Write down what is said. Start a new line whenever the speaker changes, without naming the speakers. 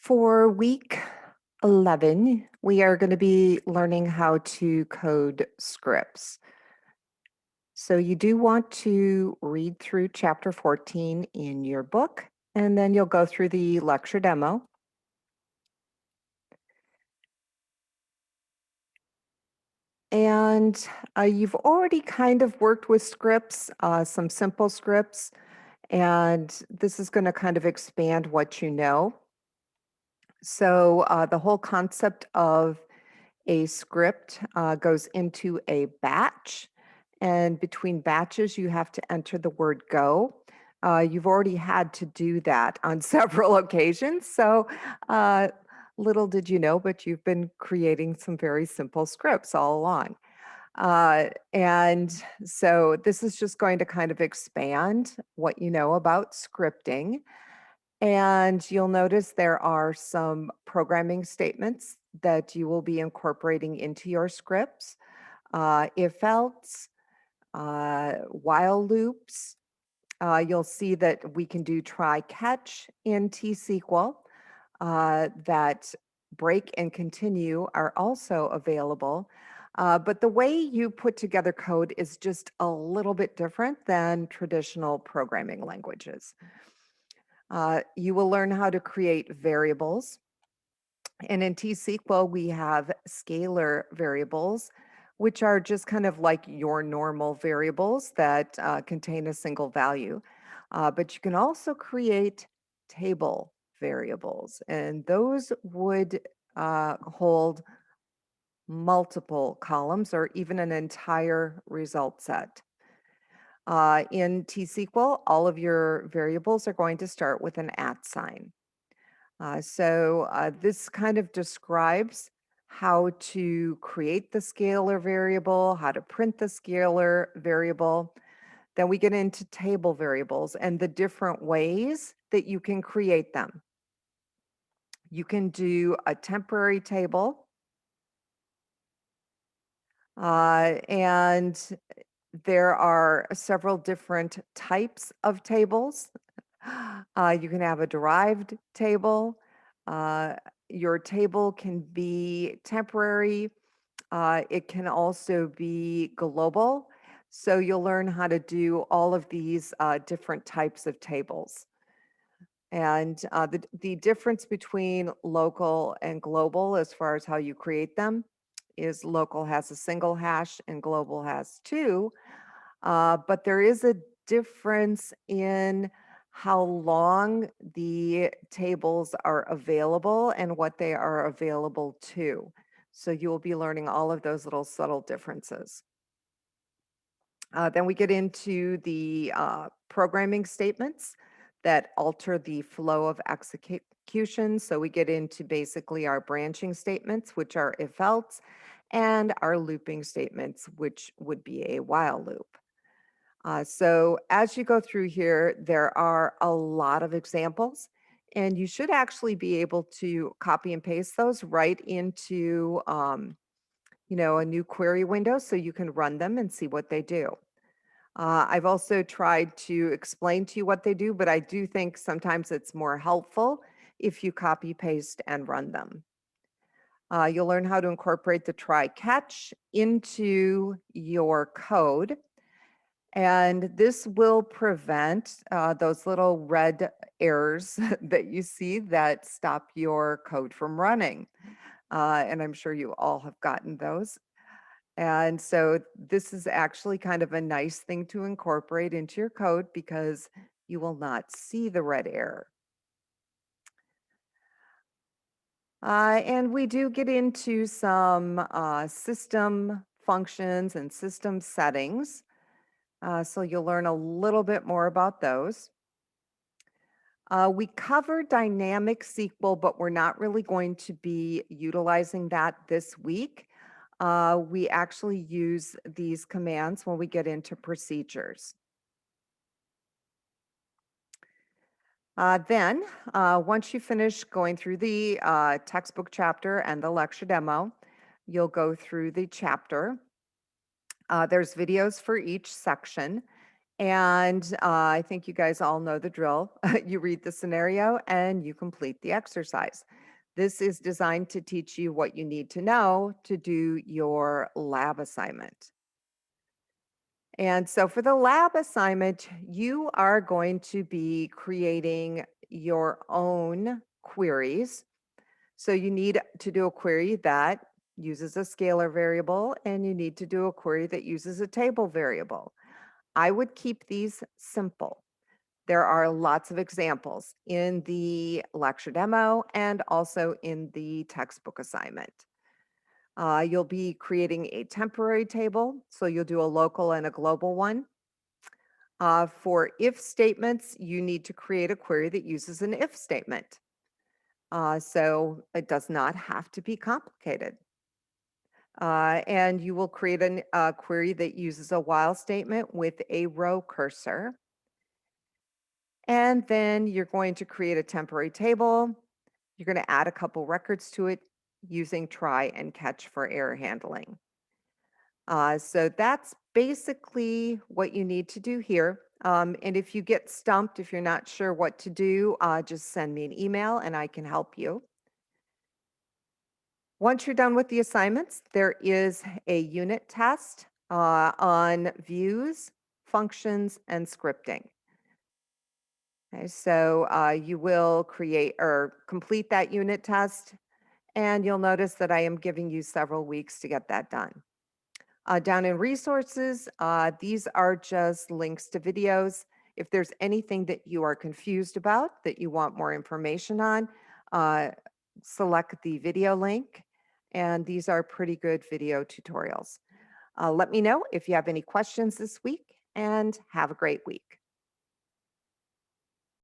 For week 11, we are going to be learning how to code scripts. So you do want to read through chapter 14 in your book, and then you'll go through the lecture demo. And you've already kind of worked with scripts, some simple scripts, and this is going to kind of expand what you know. So the whole concept of a script goes into a batch, and between batches, you have to enter the word go. You've already had to do that on several occasions, so little did you know, but you've been creating some very simple scripts all along. And so this is just going to kind of expand what you know about scripting. And you'll notice there are some programming statements that you will be incorporating into your scripts, if else, while loops. You'll see that we can do try catch in T-SQL, that break and continue are also available. But the way you put together code is just a little bit different than traditional programming languages. You will learn how to create variables. And in T-SQL, we have scalar variables, which are just kind of like your normal variables that contain a single value. But you can also create table variables, and those would hold multiple columns or even an entire result set. In T-SQL, all of your variables are going to start with an @ sign. So this kind of describes how to create the scalar variable, how to print the scalar variable. Then we get into table variables and the different ways that you can create them. You can do a temporary table, and there are several different types of tables. You can have a derived table. Uh, your table can be temporary. It can also be global. So you'll learn how to do all of these different types of tables. And the difference between local and global as far as how you create them is local has a single hash and global has two. But there is a difference in how long the tables are available and what they are available to. So you will be learning all of those little subtle differences. Then we get into the programming statements that alter the flow of execution. So we get into basically our branching statements, which are if else, and our looping statements, which would be a while loop. So as you go through here, there are a lot of examples, and you should actually be able to copy and paste those right into a new query window so you can run them and see what they do. I've also tried to explain to you what they do, but I do think sometimes it's more helpful if you copy, paste, and run them. You'll learn how to incorporate the try catch into your code. And this will prevent those little red errors that you see that stop your code from running. And I'm sure you all have gotten those. And so this is actually kind of a nice thing to incorporate into your code because you will not see the red error. And we do get into some system functions and system settings. So you'll learn a little bit more about those. We cover dynamic SQL, but we're not really going to be utilizing that this week. We actually use these commands when we get into procedures. Then, once you finish going through the textbook chapter and the lecture demo, you'll go through the chapter. There's videos for each section, And I think you guys all know the drill. You read the scenario and you complete the exercise. This is designed to teach you what you need to know to do your lab assignment. And so for the lab assignment, you are going to be creating your own queries. So you need to do a query that uses a scalar variable, and you need to do a query that uses a table variable. I would keep these simple. There are lots of examples in the lecture demo and also in the textbook assignment. You'll be creating a temporary table, so you'll do a local and a global one. For if statements, you need to create a query that uses an if statement. So it does not have to be complicated. And you will create a query that uses a while statement with a row cursor. And then you're going to create a temporary table. You're going to add a couple records to it using try and catch for error handling. So that's basically what you need to do here. And if you get stumped, if you're not sure what to do, just send me an email and I can help you. Once you're done with the assignments, there is a unit test on views, functions, and scripting. Okay, so you will create or complete that unit test, and you'll notice that I am giving you several weeks to get that done. Down in resources, these are just links to videos. If there's anything that you are confused about, that you want more information on, uh, select the video link, and these are pretty good video tutorials. Let me know if you have any questions this week, and have a great week.